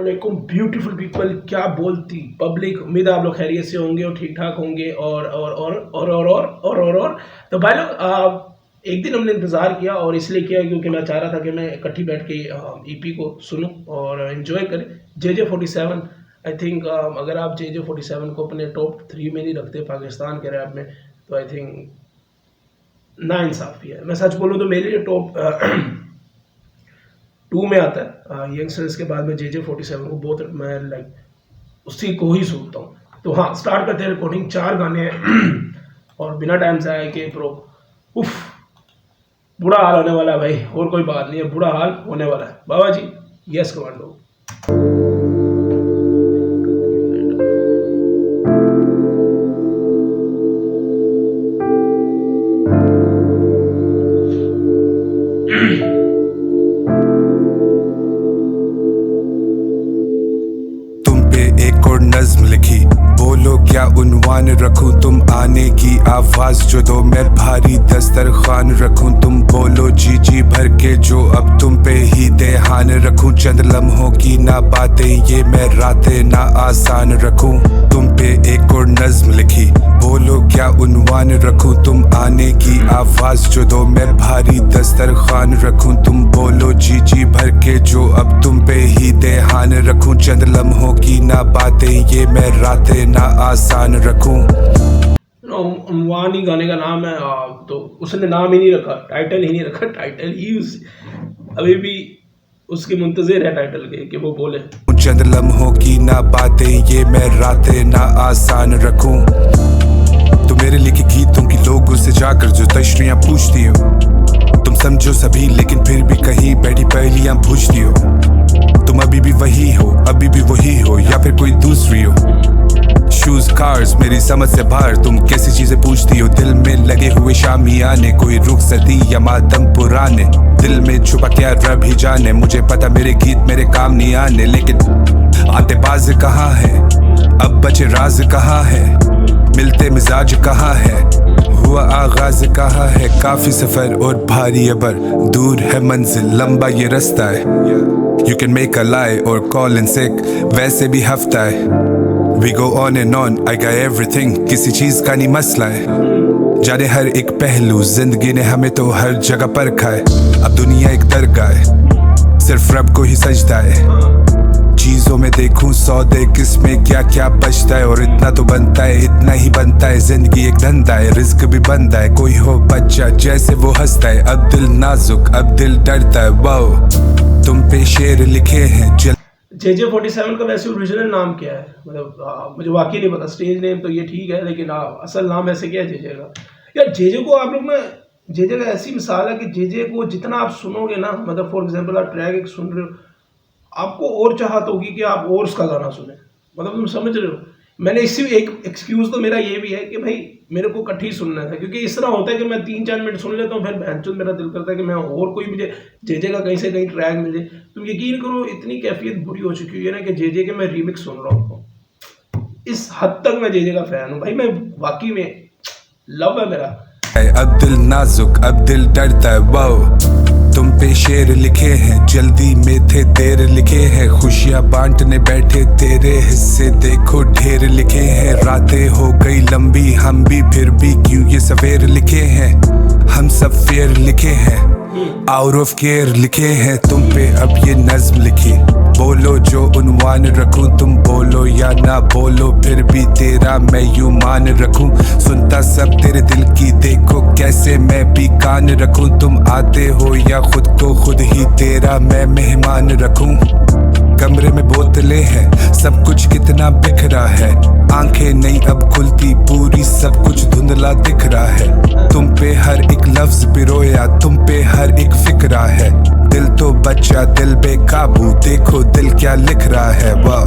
अस्सलामुअलैकुम beautiful people, क्या बोलती पब्लिक। उम्मीद है आप लोग खैरियत से होंगे और ठीक ठाक होंगे। और तो भाई लोग, एक दिन हमने इंतज़ार किया और इसलिए किया क्योंकि मैं चाह रहा था कि मैं इकट्ठी बैठ के ईपी को सुनूं और एंजॉय करें। JJ47 आई थिंक, अगर आप JJ47 को अपने टॉप 3 में नहीं रखते पाकिस्तान के रैप में, तो आई थिंक नाइंसाफ़ी है। मैं सच बोलूँ तो मेरे लिए टॉप 2 में आता है। यंगस्टर्स के बाद में JJ47 को बहुत मैं लाइक उसी को ही सुनता हूँ। तो हाँ, स्टार्ट करते हैं रिकॉर्डिंग। 4 गाने हैं और बिना टाइम से आए कि प्रो उफ, बुरा हाल होने वाला है भाई, और कोई बात नहीं है, बुरा हाल होने वाला है बाबा जी। Yes commando. नज्म लिखी, बोलो क्या उन्वान रखूं, तुम आने की आवाज जो दो, मैं भारी दस्तरखान रखूं, तुम बोलो जी जी भर के जो अब तुम पे ही देहान रखूं, चंद लम्हों की ना बातें ये मैं रातें ना आसान रखूं, तुम पे एक और नज्म लिखी, बोलो क्या उन्वान रखूं, तुम आने की आवाज जो दो, मैं भारी दस्तरखान रखूं, तुम बोलो जी जी भर के जो अब तुम पे ही देहान रखूं, चंद लम्हों की ना बातें ये मैं रातें ना आसान रखूं। अमवानी गाने का नाम है, तो उसने नाम ही नहीं रखा, टाइटल ही नहीं रखा, टाइटल ही अभी भी उसके मुंतज़िर है टाइटल के कि वो बोले। चंद लम्हों की ना बातें ये मैं रातें ना आसान रखूं, तो मेरे लिखे गीतों की लोगों से जाकर जो तशरियां पूछती हो, तुम समझो सभी लेकिन फिर भी कहीं बैठी पहेलियां पूछती हो, तुम अभी भी वही हो, अभी भी वही हो या फिर कोई दूसरी हो। शूज कार्स मेरी समझ से बाहर, तुम कैसी चीजें पूछती हो, दिल में लगे हुए शामियाने, कोई रुखसती या मातम पुराने, दिल में छुपा क्या रब ही जाने, मुझे पता मेरे गीत मेरे काम नहीं आने, लेकिन आते बाज कहाँ है, अब बचे राज कहाँ है, मिलते मिजाज कहाँ है, हुआ आगाज कहाँ है, काफी सफर और भारी अबर, दूर है मंजिल लंबा ये रास्ता है, You can make a lie or call in sick, वैसे भी हफ्ता है, We go on and on, I got everything, किसी चीज का नहीं मसला है, जाने हर एक पहलू, जिंदगी ने हमें तो हर जगह परखा है, अब दुनिया एक दरगाह है, सिर्फ रब को ही सजदा है, चीजों में देखूं सौदे किसमें क्या क्या बचता है, और इतना तो बनता है, इतना ही बनता है, जिंदगी एक धंधा है, रिस्क भी बनता है, कोई हो बच्चा जैसे वो हंसता है, अब दिल नाजुक अब दिल डरता है, वाओ तुम पे शेर लिखे हैं। JJ47 का वैसे ओरिजिनल नाम क्या है, मतलब मुझे वाकई नहीं पता। स्टेज नेम तो ये ठीक है, लेकिन असल नाम ऐसे क्या है जेजे का? यार जेजे को आप लोग ना, जेजे का ऐसी मिसाल है कि जेजे को जितना आप सुनोगे ना, मतलब फॉर एग्जांपल आप ट्रैक एक सुन रहे हो, आपको और चाहत होगी कि आप और उसका गाना सुने, मतलब तुम समझ रहे हो। मैंने इसी एक एक्सक्यूज़ तो मेरा ये भी है कि भाई मेरे को इकट्ठी सुनना था, क्योंकि इस तरह होता है कि मैं 3-4 मिनट सुन लेता हूँ, फिर बहनचोद मेरा दिल करता है कि मैं और कोई मुझे जेजे का कहीं से कहीं ट्रैक मिल जाए। तुम यकीन करो इतनी कैफियत बुरी हो चुकी है ना कि जेजे के मैं रीमिक्स सुन रहा हूँ, इस हद तक मैं जेजे का फैन हूँ भाई, मैं वाकई में लव है मेरा। अब दिल नाजुक अब दिल डरता है, वाओ तुम पे शेर लिखे हैं, जल्दी में थे देर लिखे हैं, खुशियाँ बांटने बैठे तेरे हिस्से देखो ढेर लिखे हैं, रातें हो गई लंबी हम भी फिर भी क्यों ये सवेर लिखे हैं, हम सब फेयर लिखे हैं, आउट ऑफ केयर लिखे हैं, तुम पे अब ये नज्म लिखी, बोलो जो उन्वान रखूं, तुम बोलो या ना बोलो फिर भी तेरा मैं यूं मान रखूं, सुनता सब तेरे दिल की देखो कैसे मैं भी कान रखूं, तुम आते हो या खुद को खुद ही तेरा मैं मेहमान रखूं, कमरे में बोतलें हैं सब कुछ कितना बिखरा है, आंखें नहीं अब खुलती पूरी सब कुछ धुंधला दिख रहा है, तुम पे हर एक लफ्ज पिरोया, तुम पे हर एक फिक्रा है, दिल तो बच्चा दिल बेकाबू, देखो दिल क्या लिख रहा है, वाह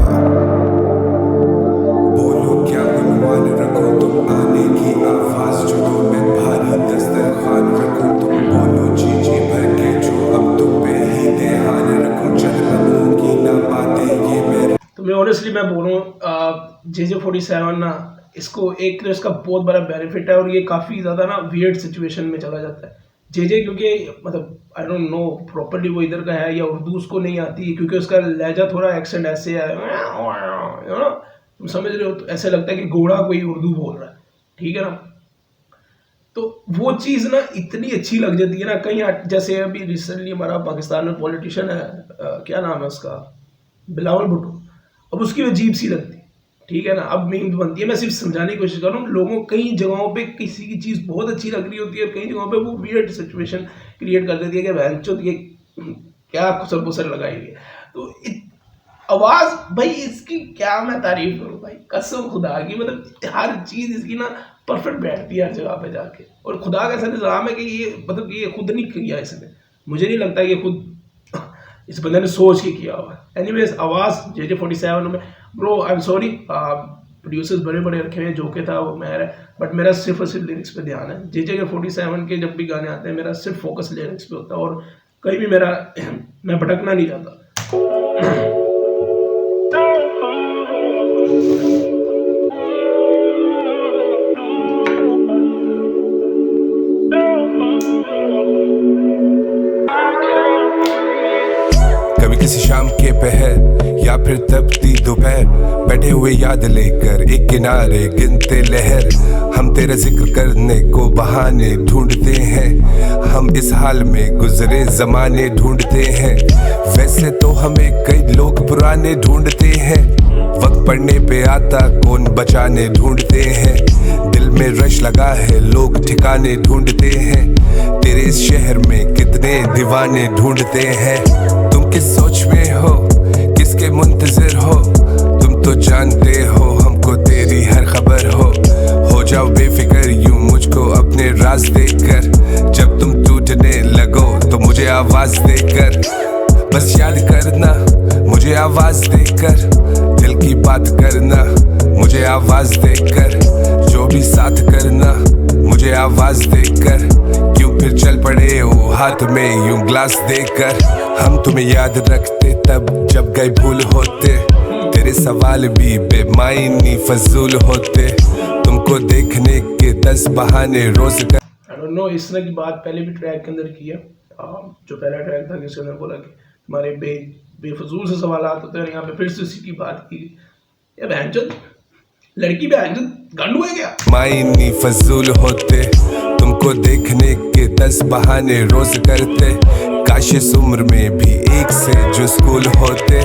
बोलो क्या उन्वान रखो, तुम आने की आवाज जो दो, मैं भारी दस्तरखान रखूं, तुम बोलो जी जी भर के जो अब तुम पे ही देहान रखूं, चंद लम्हों की ना बातें ये मैं। तो मैं ऑनेस्टली मैं बोल रहा हूँ, JJ47 ना, इसको एक तो इसका बहुत बड़ा बेनिफिट है, और ये काफ़ी ज़्यादा ना वियर्ड सिचुएशन में चला जाता है जे क्योंकि मतलब आई डोंट नो प्रॉपर्ली वो इधर का है या उर्दू उसको नहीं आती है, क्योंकि उसका लहजा थोड़ा एक्सेंट ऐसे है, तुम समझ रहे हो, तो ऐसे लगता है कि घोड़ा कोई उर्दू बोल रहा है, ठीक है ना। तो वो चीज़ ना इतनी अच्छी लग जाती है ना कहीं, जैसे अभी रिसेंटली हमारा पाकिस्तान में पॉलिटिशियन है, क्या नाम है उसका, बिलावल भुट्टो, अब उसकी अजीब सी लगती है, ठीक है ना। अब मीम बनती है, मैं सिर्फ समझाने की कोशिश कर रहा हूँ लोगों, कई जगहों पे किसी की चीज़ बहुत अच्छी लग रही होती है, कई जगहों पे वो वियर्ड सिचुएशन क्रिएट कर देती है कि बहनचोद ये क्या खुसर पुसर लगाई हुई है। तो आवाज़ भाई इसकी क्या मैं तारीफ करूँ भाई, कसम खुदा की, मतलब हर चीज़ इसकी ना परफेक्ट बैठती है हर जगह पे जाके। और खुदा का ऐसा निज़ाम है कि ये मतलब ये खुद नहीं किया इसने, मुझे नहीं लगता कि खुद इस बंदे ने सोच के किया हुआ है। एनीवेज आवाज़ JJ47 में bro, I am sorry, producers बड़े बड़े रखे हैं, जो के था वो मैं है, बट मेरा सिर्फ और सिर्फ लिरिक्स पे ध्यान है। JJ47 के जब भी गाने आते हैं मेरा सिर्फ फोकस लिरिक्स पे होता है, और कहीं भी मेरा मैं भटकना नहीं चाहता। कभी किसी शाम के पहर या फिर तपती दोपहर, बैठे हुए याद लेकर एक किनारे गिनते लहर, हम तेरा जिक्र करने को बहाने ढूंढते हैं, हम इस हाल में गुजरे जमाने ढूंढते हैं, वैसे तो हमें कई लोग पुराने ढूंढते हैं, वक्त पड़ने पे आता कौन बचाने ढूंढते हैं, दिल में रश लगा है लोग ठिकाने ढूंढते हैं, तेरे इस शहर में कितने दीवाने ढूंढते हैं, तुम किस सोच में हो, किसके मुंतजिर हो, तुम तो जानते हो हमको तेरी हर खबर हो जाओ बेफिक्र यूं मुझको अपने राज देकर, जब तुम टूटने लगो तो मुझे आवाज देकर, बस याद करना मुझे आवाज देकर, दिल की बात करना मुझे आवाज देकर, जो भी साथ करना मुझे आवाज देकर, क्यों फिर चल पड़े हो हाथ में यूं ग्लास देकर, हम तुम्हें याद रखते तब जब गए भूल होते, तेरे सवाल भी बेमायनी फजूल होते, तुमको देखने के 10 बहाने रोज कर। आई डोंट नो, इस तरह की बात पहले भी ट्रैक के अंदर की है, जो पहला ट्रैक था जिसके अंदर बोला कि हमारे बेफजूल से सवाल होते हैं, यहाँ पे फिर से उसी की बात की, ये बहनचोद लड़की बहनचोद गांडू है क्या, मायनी फजूल होते, तुमको देखने के 10 बहाने रोज करते, काश इस उम्र में भी एक से जो स्कूल होते,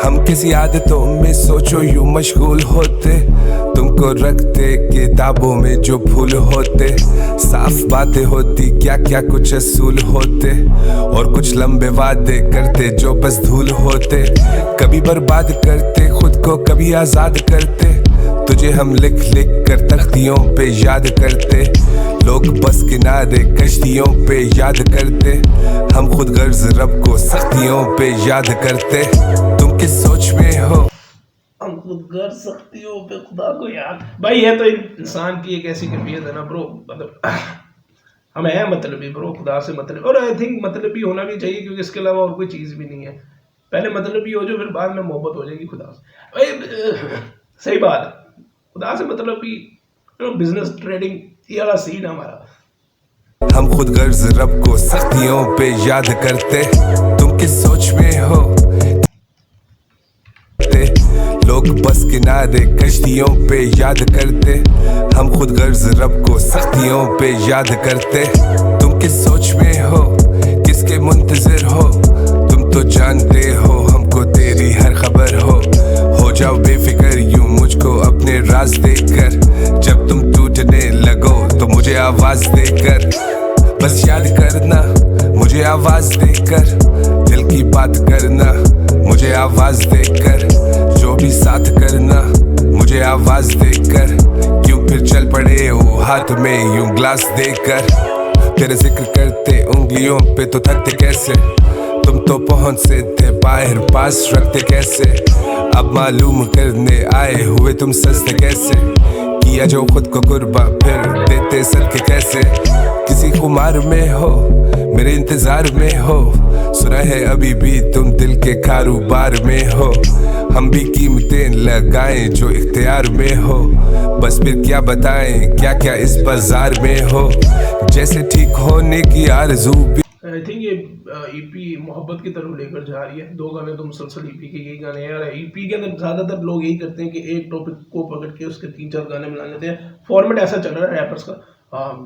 हम किसी आदतों में सोचो यूं मशगूल होते, तुमको रखते किताबों में जो फूल होते, साफ बातें होती क्या क्या कुछ असूल होते, और कुछ लंबे वादे करते जो बस धूल होते, कभी बर्बाद करते खुद को कभी आजाद करते, तुझे हम लिख लिख कर तख्तियों पे याद करते, लोग बस किनारे कश्तियों पे याद करते, हम खुद गर्ज रब को सख्तियों पे याद करते, तुम किस सोच में हो, हम खुद कर सकती हो पे खुदा को याद। भाई है तो इंसान की एक ऐसी कैफियत है ना ब्रो, मतलब हम है मतलबी ब्रो, खुदा से मतलब, और आई थिंक मतलबी होना भी चाहिए, क्योंकि इसके अलावा और कोई चीज़ भी नहीं है, पहले मतलबी हो जो फिर बाद में मोहब्बत हो जाएगी खुदा से। भाई सही बात है, खुदा से मतलब कि बिजनेस ट्रेडिंग ये वाला सीन है हमारा। हम खुद गर्ज रब को सख्तियों पे याद करते, तुम किस सोच में हो, लोग बस किनारे कश्तियों पे याद करते, हम खुद गर्ज रब को सख्तियों पे याद करते, तुम किस सोच में हो, किसके मुंतजिर हो, तुम तो जानते हो हमको तेरी हर खबर हो जाओ बेफिक्र यूं मुझको अपने राज देकर, जब तुम टूटने लगो तो मुझे आवाज देकर, बस याद करना मुझे आवाज देकर, दिल की बात करना मुझे आवाज देकर, जो भी साथ करना मुझे आवाज देकर, क्यों फिर चल पड़े हो हाथ में यूं ग्लास देकर, तेरे जिक्र करते उंगलियों पे तो थकते कैसे, तुम तो पहुंचते थे बाहर पास रखते कैसे, अब मालूम करने आए हुए तुम सस्ते कैसे, किया जो खुद को कुर्बा फिर देते सदके कैसे, किसी खुमार में हो मेरे इंतजार में हो, सुना है अभी भी तुम दिल के कारोबार में हो, हम भी कीमतें लगाएं जो इख्तियार में हो, बस फिर क्या बताएं क्या क्या इस बाजार में हो, जैसे ठीक होने की आरज़ू भी। आई थिंक ये ईपी मोहब्बत की तरफ लेकर जा रही है। 2 गाने तो मुसलसल ईपी के यही गाने हैं, और ईपी के अंदर ज़्यादातर लोग यही करते हैं कि एक टॉपिक को पकड़ के उसके 3-4 गाने मिला लेते हैं। फॉर्मेट ऐसा चल रहा है रैपर्स का,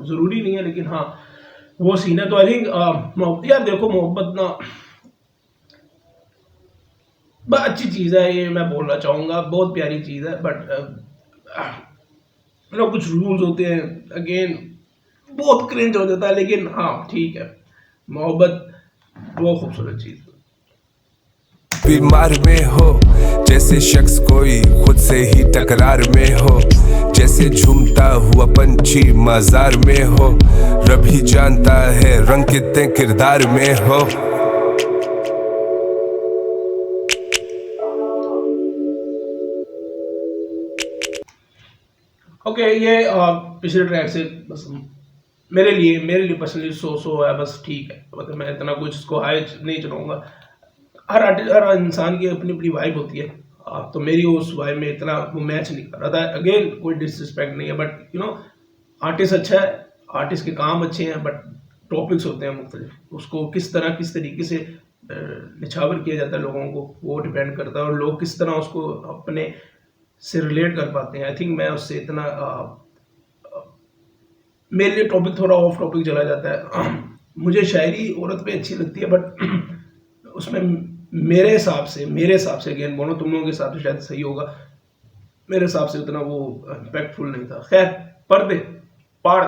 ज़रूरी नहीं है लेकिन हाँ वो सीन है। तो आई थिंक यार देखो मोहब्बत ना बहुत अच्छी चीज़ है, ये मैं बोलना चाहूँगा, बहुत प्यारी चीज़ है। बट कुछ रूल्स होते हैं, अगेन बहुत क्रिंज हो जाता है, लेकिन हाँ ठीक है, मोहब्बत बहुत खूबसूरत चीज़ है। बीमार में हो जैसे शख्स कोई खुद से ही तकरार में हो, जैसे झूमता हुआ पंछी मजार में हो, रब ही जानता है रंग कितने किरदार में हो। ओके ये पिछले ट्रैक से बस मेरे लिए पर्सनली सो है, बस ठीक है। मतलब मैं इतना कुछ इसको हाई नहीं चलाऊंगा। हर आर्टिस्ट, हर इंसान की अपनी अपनी वाइब होती है, तो मेरी उस वाइब में इतना वो मैच नहीं कर रहा था। अगेन कोई डिसरिस्पेक्ट नहीं है, बट आर्टिस्ट अच्छा है, आर्टिस्ट के काम अच्छे हैं, बट टॉपिक्स होते हैं मुख्तलिफ, उसको किस तरीके से निछावर किया जाता है लोगों को, वो डिपेंड करता है, और लोग किस तरह उसको अपने से रिलेट कर पाते हैं। आई थिंक मैं उससे इतना मेरे लिए टॉपिक थोड़ा ऑफ टॉपिक चला जाता है। मुझे शायरी औरत पे अच्छी लगती है, बट उसमें मेरे हिसाब से अगेन बोलो, तुम लोगों के हिसाब से शायद सही होगा, मेरे हिसाब से उतना वो इम्पैक्टफुल नहीं था। खैर पर्दे पाड़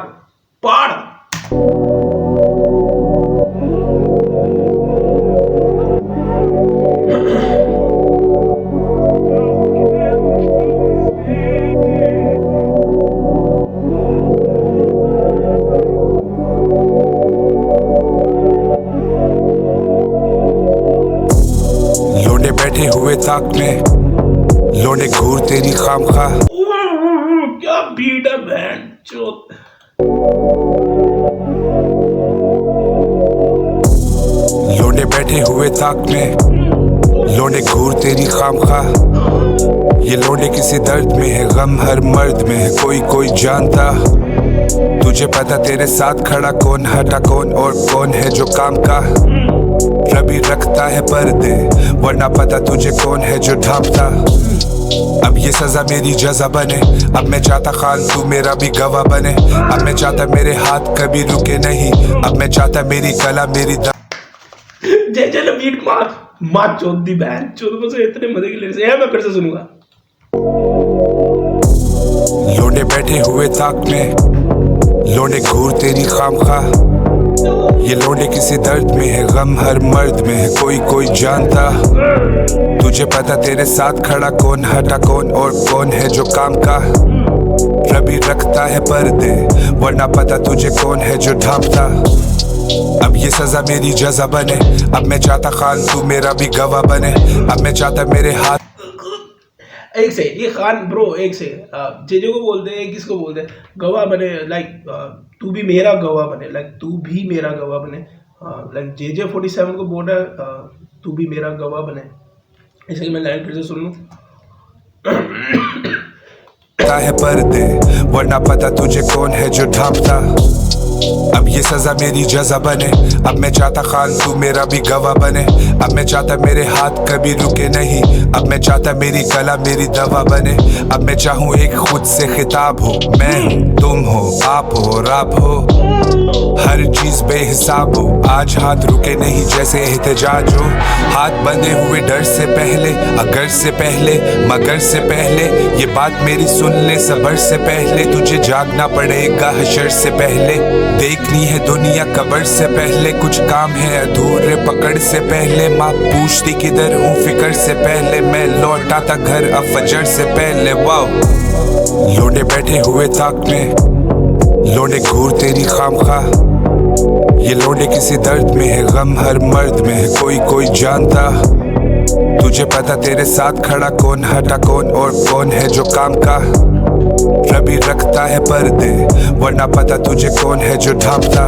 बैठे हुए ताक में लोने घूर तेरी खामखा। क्या बीट है बहन चोद। लोने बैठे हुए ताक में लोने घूर तेरी खामखा, ये लोने किसी दर्द में है, गम हर मर्द में है, कोई जानता। तुझे पता तेरे साथ खड़ा कौन, हटा कौन, और कौन है जो काम का। रबी रखता है पर्दे, वरना पता तुझे कौन है जो ढांपता। अब ये सजा मेरी जजा बने, अब मैं चाहता खान तू मेरा भी गवाह बने, अब मैं चाहता मेरे हाथ कभी रुके नहीं, अब मैं चाहता मेरी कला मेरी जय बीट मार चोद दी बहन चोद, मुझे इतने मजे के लिए है, मैं फिर से सुनूंगा। लोने बैठे हुए ताक में लोने घूर तेरी खामखा, ये लोने किसी दर्द में है, गम हर मर्द में है, कोई जानता। तुझे पता तेरे साथ खड़ा कौन, हटा कौन, और कौन है जो काम का। रबी रखता है पर्दे, वरना पता तुझे कौन है जो ढांपता। अब ये सजा मेरी जजा बने, अब मैं चाहता खान तू मेरा भी गवाह बने, अब मैं चाहता मेरे हाथ। एक से ये खान ब्रो, एक से जेजे को बोलते हैं, किसको बोलते हैं, गवाह बने, लाइक तू भी मेरा गवाह बने, लाइक तू भी मेरा गवाह बने, लाइक JJ 47 को बोल रहा है तू भी मेरा गवाह बने। इसलिए मैं लाइन फिर से सुन लूँ। है पर्दे, वरना पता तुझे कौन है जो ढांपता। अब ये सजा मेरी जजा बने, अब मैं चाहता खान तू मेरा भी गवाह बने, अब मैं चाहता मेरे हाथ कभी रुके नहीं, अब मैं चाहता मेरी कला मेरी दवा बने, अब मैं चाहूँ एक खुद से खिताब हो, मैं हूँ तुम हो आप हो राब हो, हर चीज बेहिसाब हो, आज हाथ रुके नहीं जैसे एहतजाज हो, हाथ बंधे हुए डर से पहले, अगर से पहले, मगर से पहले, ये बात मेरी सुन ले सबर से पहले, तुझे जागना पड़ेगा हशर से पहले, देखनी है दुनिया कब्र से पहले, कुछ काम है अधूरे पकड़ से पहले, माँ पूछती किधर हूँ फिक्र से पहले, मैं लौटा था घर अब फजर से पहले। वाओ लोने बैठे हुए ताक में लोने घूर तेरी खामखा, ये लोने किसी दर्द में है, गम हर मर्द में है, कोई जानता। तुझे पता तेरे साथ खड़ा कौन, हटा कौन, और कौन है जो काम का। रबी रखता है पर्दे, वरना पता तुझे कौन है जो ढांपता।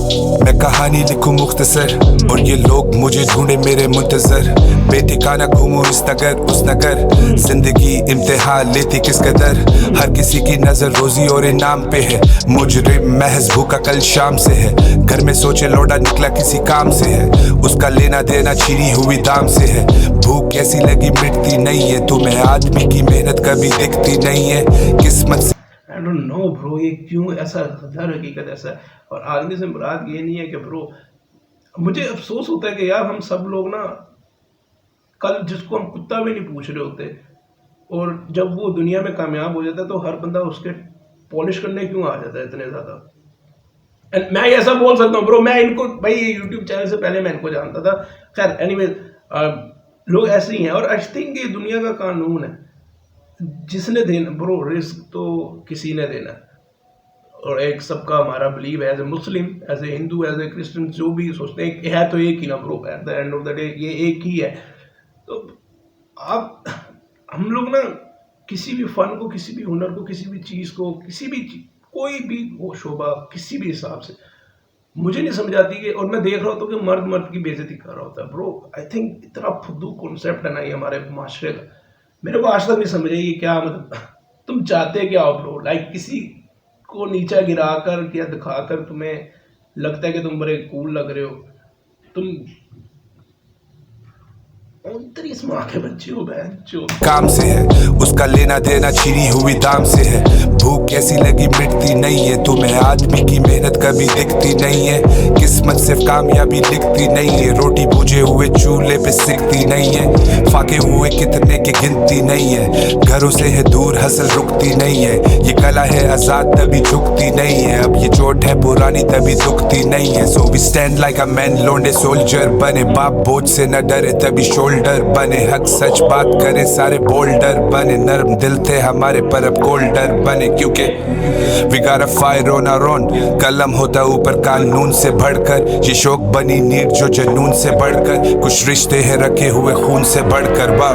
मैं कहानी लिखूं मुख्तसर और ये लोग मुझे ढूंढे मेरे मुंतजर। बेठिकाना घूमूं इस नगर उस नगर, जिंदगी इम्तिहान लेती किस कदर। हर किसी की नजर रोजी और इनाम पे है, मुजरिम महज भूखा कल शाम से है। घर में सोचे लौटा निकला किसी काम से है, उसका लेना देना छिड़ी हुई दाम से है। भूख कैसी लगी मिटती नहीं है, तुम्हें आदमी की मेहनत कभी दिखती नहीं है किस्मत से। आई डोंट नो ब्रो, ये क्यों ऐसा दर हकीकत ऐसा है। और आदमी से मुराद ये नहीं है कि ब्रो, मुझे अफसोस होता है कि यार हम सब लोग ना कल जिसको हम कुत्ता भी नहीं पूछ रहे होते, और जब वो दुनिया में कामयाब हो जाता है तो हर बंदा उसके पॉलिश करने क्यों आ जाता है इतने ज़्यादा। एंड मैं ऐसा बोल सकता हूँ ब्रो, मैं इनको भाई यूट्यूब चैनल से पहले मैं इनको जानता था। खैर एनीवे, लोग ऐसे ही हैं। और आई थिंक ये दुनिया का कानून है, जिसने देना ब्रो रिस्क तो किसी ने देना है। और एक सबका हमारा believe as a Muslim, as a Hindu, as a Christian, जो भी सोचते हैं है तो एक ही ना bro, at the end of the day ये एक ही है। तो आप हम लोग ना किसी भी फन को, किसी भी हुनर को, किसी भी चीज़ को, किसी भी कोई भी वो शोबा किसी भी हिसाब से मुझे नहीं समझ आती कि, और मैं देख रहा होता हूँ कि मर्द मर्द की बेइज्जती कर रहा होता है ब्रो। आई थिंक इतना फुद्दू कॉन्सेप्ट है ना ये हमारे माशरे का, मेरे को आज तक नहीं समझ आई क्या मतलब तुम चाहते क्या हो ब्रो। लाइक किसी को नीचा गिराकर या दिखाकर तुम्हें लगता है कि तुम बड़े कूल लग रहे हो। तुम 29 माह के बच्चे हो बहन जो काम से है, उसका लेना देना छिड़ी हुई दाम से है। भूख कैसी लगी मिटती नहीं है, तुम्हें आदमी की मेहनत कभी दिखती नहीं है किस्मत सिर्फ कामयाबी लिखती नहीं है। रोटी बुझे हुए चूल्हे पे सिकती नहीं है, फाके हुए कितने के गिनती नहीं है। घरों से है दूर हसल रुकती नहीं है, ये कला है आजाद तभी झुकती नहीं है। अब ये चोट है पुरानी तभी दुखती नहीं है। So we stand like a man, लोंडे सोल्जर बने, बाप बोझ से न डरे तभी शोल्डर बने। हक सच बात करे सारे बोल्डर बने, नरम दिल थे हमारे पर अब कोल्डर बने। क्योंकि we got a fire on our own, कलम होता ऊपर कानून से बढ़कर। ये शौक बनी नीड जो जुनून से बढ़कर, कुछ रिश्ते हैं रखे हुए खून से बढ़कर। वाह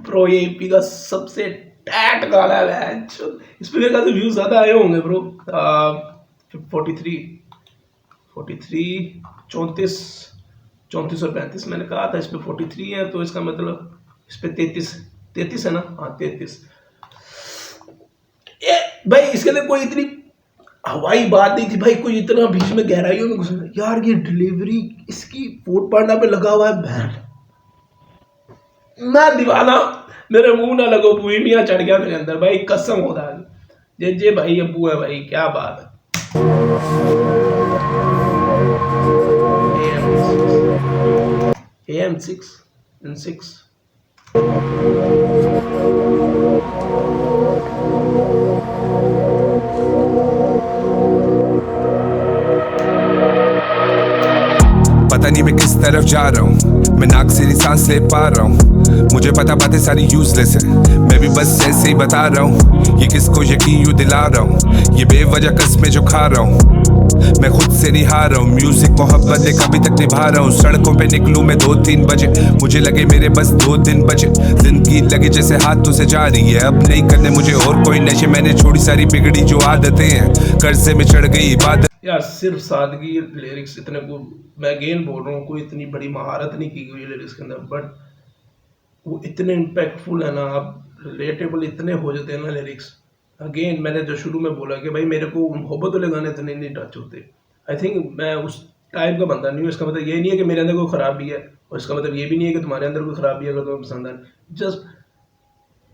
ब्रो, ये ईपी का सबसे टैट गाना है इस पे मेरे ख्याल से व्यूज ज्यादा आए होंगे ब्रो। 34 34 और 35 मैंने कहा था, इस पे 43 है तो इसका मतलब इस पे 33 है ना। हाँ 33। ये भाई इसके अंदर कोई इतनी हवाई बात नहीं थी भाई, कोई इतना बीच में गहराइयों में घुसना यार। ये डिलीवरी इसकी फूड पांडा पे लगा हुआ है बहन, मैं दीवाना, मेरे मुंह ना लगो मियाँ चढ़ गया मेरे अंदर भाई, कसम होता है। जे भाई अब्बू है भाई, क्या बात है। AM6 पता नहीं मैं किस तरफ जा रहा हूँ, मैं नाक से नहीं सांस ले पा रहा हूँ। मुझे पता बातें सारी यूजलेस है, मैं भी बस ऐसे ही बता रहा हूँ। ये किसको यकीन यूं दिला रहा हूँ, ये बेवजह कस्में जो खा रहा हूँ। मैं खुद से नहीं हार रहा हूँ, म्यूजिक मोहब्बत है कभी तक निभा रहा हूँ। सड़कों पे निकलूं मैं 2-3 बजे, मुझे लगे मेरे बस 2 दिन बचे। जिंदगी लगे जैसे हाथों से जा रही है, अब नहीं करने मुझे और कोई नशे। मैंने छोड़ी सारी बिगड़ी जो आदतें हैं, कर्जे में चढ़ गई इबादत। यार सिर्फ सादगी लिरिक्स इतने को, मैं अगेन बोल रहा हूँ, कोई इतनी बड़ी महारत नहीं की गई लिरिक्स के अंदर, बट वो इतने इम्पैक्टफुल है ना, आप रिलेटेबल इतने हो जाते हैं ना लिरिक्स। अगेन मैंने जो शुरू में बोला कि भाई मेरे को मोहब्बत वाले गाने इतने नहीं टच होते। आई थिंक मैं उस टाइप का बंदा नहीं हूँ। इसका मतलब ये नहीं है कि मेरे अंदर कोई खराबी है, और इसका मतलब ये भी नहीं है कि तुम्हारे अंदर कोई खराबी है अगर तुम्हें पसंद है। जस्ट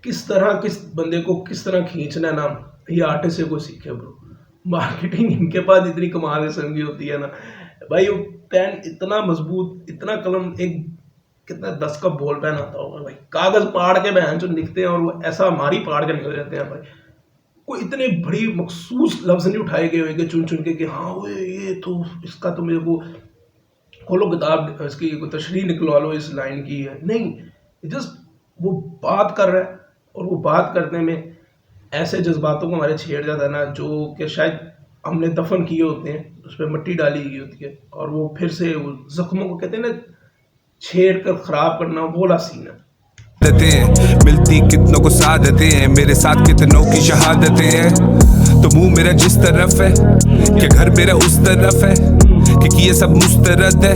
किस तरह किस बंदे को किस तरह खींचना है ना, ये आर्टिस्ट से को सीखे ब्रो। मार्केटिंग इनके पास इतनी कमाल किस्म की होती है ना भाई। वो पेन इतना मजबूत, इतना कलम, एक कितना 10 का बॉल पेन आता होगा भाई, कागज पाड़ के बहन जो लिखते हैं और वो ऐसा हमारी पाड़ के निकल जाते हैं भाई। कोई इतने बड़ी मखसूस लफ्ज नहीं उठाए गए होंगे चुन चुन के कि हाँ वो ये तो इसका तो मेरे को खोलो किताब इसकी तशरीह निकलवा लो इस लाइन की है। नहीं, जस्ट वो बात कर रहा है और वो बात करने में ऐसे जज्बातों को हमारे छेड़ जाता है ना, जो कि शायद हमने दफन किए होते हैं, उस पर मिट्टी डाली गई होती है और वो फिर से वो जख्मों को कहते हैं ना छेड़ कर खराब करना, वो वाला सीन है। मिलती कितनों को सादतें हैं, मेरे साथ कितनों की शहादतें हैं। तो मुंह मेरा जिस तरफ है, कि घर मेरा उस तरफ है, क्योंकि ये सब मुस्तरद है,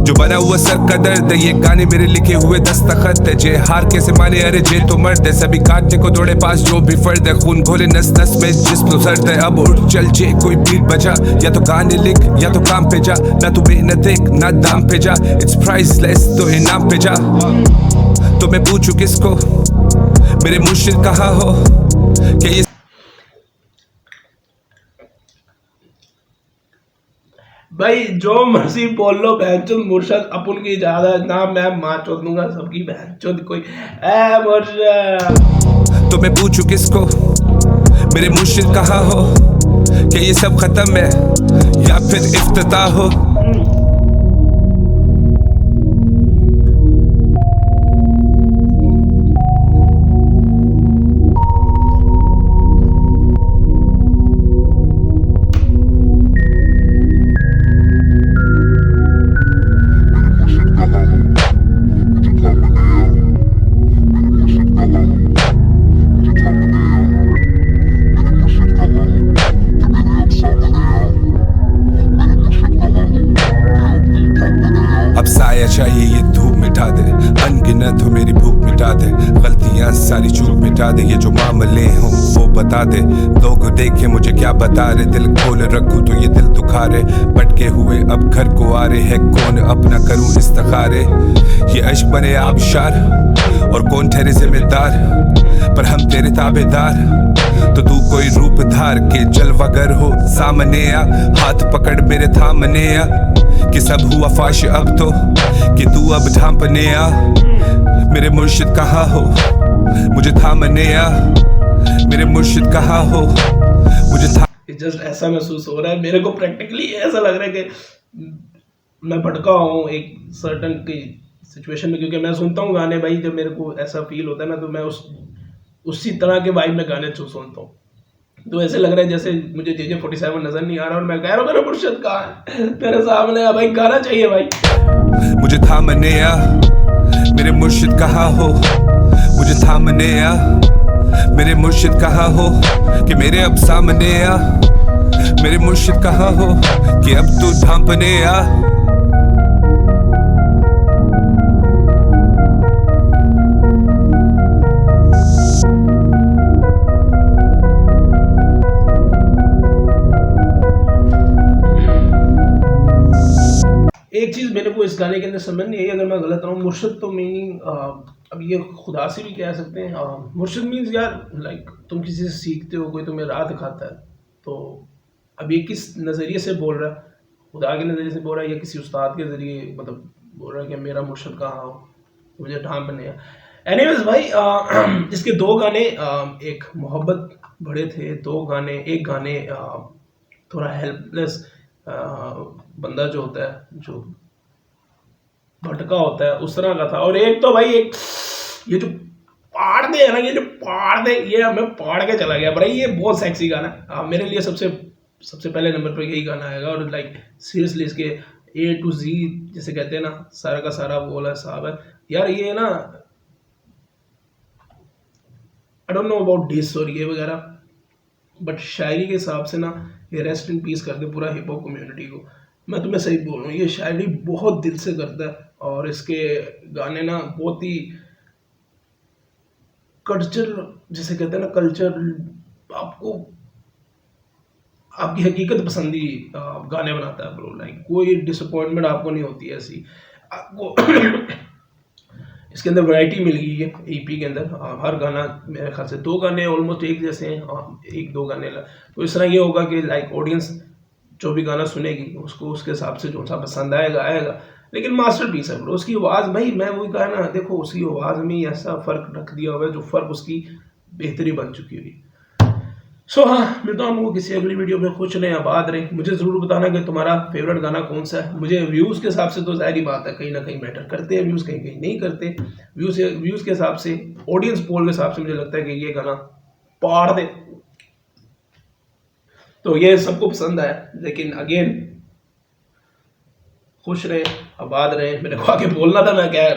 जो बना हुआ सर का दर्द है। ये गाने मेरे लिखे हुए दस्तखत है, जे हार कैसे माने अरे जे तो मर्द है। सभी काटने को दौड़े पास जो भी फर्द है, खून घोले नस नस में जिस्म सर्द है। अब उठ चल जे कोई बीट बजा, या तो गाने लिख या तो काम पे जा, ना तू मेहनत देख ना दाम पे जा। इट्स प्राइसलेस तो इनाम पे जा। तो मैं पूछूं किसको मेरे मुर्शिद कहाँ हो, क्या ये भाई जो मर्जी बोल लो, बहनचोद मुर्शद अपन की ज्यादा ना, मैं माँ चोद दूंगा सबकी बहनचोद कोई ए मुर्शद। तो मैं पूछूं किसको मेरे मुर्शिद कहाँ हो, क्या ये सब खत्म है या फिर इफ्तिताह हो। अब साया चाहिए ये धूप मिटा दे, अनगिनत हो मेरी भूख मिटा दे, गलतियां सारी चूक मिटा दे, ये जो मामले हों वो बता दे। लोग देखे मुझे क्या बता रहे, दिल खोल रखूं तो ये दिल दुखा रहे। भटके हुए अब घर को आ रहे, है कौन अपना करूं इस्तिखारे। ये अश्क बने आबशार और कौन ठहरे जिम्मेदार, पर हम तेरे ताबेदार। तो तू कोई रूप धार के जलवागर हो सामने आ, हाथ पकड़ मेरे थामने आ, कि सब हुआ फाश अब तो, कि तू अब ढांपने आ। मेरे मुर्शिद कहाँ हो मुझे थामने आ, मेरे मुर्शिद कहाँ हो मुझे जस्ट ऐसा महसूस हो रहा है मेरे को, प्रैक्टिकली ऐसा लग रहा है कि मैं भटका हूँ एक सर्टन की सिचुएशन में, क्योंकि मैं सुनता हूँ गाने भाई, जब मेरे को ऐसा फील होता है ना, तो मैं उसी तरह के वाइब में गाने सुनता हूँ। तो ऐसे लग रहा है जैसे मुझे JJ47 नजर नहीं आ रहा और मैं कह रहा हूँ मेरा मुर्शिद कहाँ है, तेरे सामने है भाई, गाना चाहिए भाई। मुझे थामने आ, मेरे मुर्शिद कहाँ हो मुझे थामने आ, मेरे मुर्शिद कहाँ हो कि मेरे अब सामने आ। मेरे मुर्शिद कहाँ हो कि अब तू ढांपने आ। एक चीज़ मेरे को इस गाने के अंदर समझ नहीं आई, अगर मैं गलत रहा हूँ, मुर्शिद तो मीनिंग अब ये खुदा से भी कह सकते हैं। मुर्शिद मीन्स यार लाइक तुम किसी से सीखते हो, कोई तुम्हें राह दिखाता है, तो अब ये किस नज़रिए से बोल रहा है, खुदा के नज़रिए से बोल रहा है या किसी उस्ताद के ज़रिए, मतलब बोल रहा है कि मेरा मुर्शिद कहाँ हो मुझे ढांप बने। एनीवेज भाई इसके दो गाने, एक मोहब्बत भरे थे, दो गाने, एक गाने थोड़ा हेल्पलेस बंदा जो होता है, जो भटका होता है, उस तरह का था। और एक तो भाई एक ये जो पाड़ दे है ना, ये जो पाड़ दे, ये हमें पाड़ के चला गया भाई, ये बहुत सेक्सी गाना है। मेरे लिए सबसे पहले नंबर पर यही गाना आएगा। और लाइक सीरियसली इसके A to Z जैसे कहते हैं ना, सारा का सारा बोला साहब है यार। ये ना I don't know about this और ये वगैरह, बट शायरी के हिसाब से ना ये रेस्ट इन पीस कर दे पूरा हिप हॉप कम्युनिटी को। मैं तुम्हें सही बोल रहा हूँ, ये शायरी बहुत दिल से करता है और इसके गाने ना बहुत ही कल्चर जैसे कहते हैं ना, कल्चर आपको आपकी हकीकत पसंदी गाने बनाता है ब्रो। लाइक कोई डिसअपॉइंटमेंट आपको नहीं होती है ऐसी आपको। इसके अंदर वैरायटी मिल गई है EP के अंदर। हर गाना मेरे ख्याल से दो गाने ऑलमोस्ट एक जैसे हैं, एक दो गाने तो इस तरह ये होगा कि लाइक ऑडियंस जो भी गाना सुनेगी उसको उसके हिसाब से जो सा पसंद आएगा आएगा। लेकिन मास्टरपीस है ब्रो। उसकी आवाज़ भाई, मैं वही कहा ना, देखो उसकी आवाज़ में ही ऐसा फ़र्क रख दिया हुआ है जो फ़र्क उसकी बेहतरी बन चुकी हुई। सो हाँ, मिलता हूँ आपको किसी अगली वीडियो में। खुश रहें, आबाद रहें। मुझे ज़रूर बताना कि तुम्हारा फेवरेट गाना कौन सा है। मुझे व्यूज़ के हिसाब से तो ज़ाहिर बात है, कहीं ना कहीं मैटर करते हैं व्यूज़, कहीं कहीं नहीं करते। व्यूज़ के हिसाब से, ऑडियंस पोल के हिसाब से मुझे लगता है कि ये गाना पाड़ दे। तो ये सबको पसंद आया, लेकिन अगेन खुश रहे, आबाद रहे। मेरे को आगे बोलना था, मैं क्या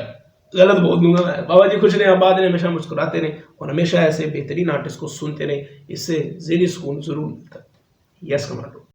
गलत बोल दूंगा मैं। बाबा जी खुश रहे, आबाद रहे, हमेशा मुस्कुराते रहे और हमेशा ऐसे बेहतरीन आर्टिस्ट को सुनते रहे, इससे ज़हनी सुकून जरूर मिलता है। Yes commando.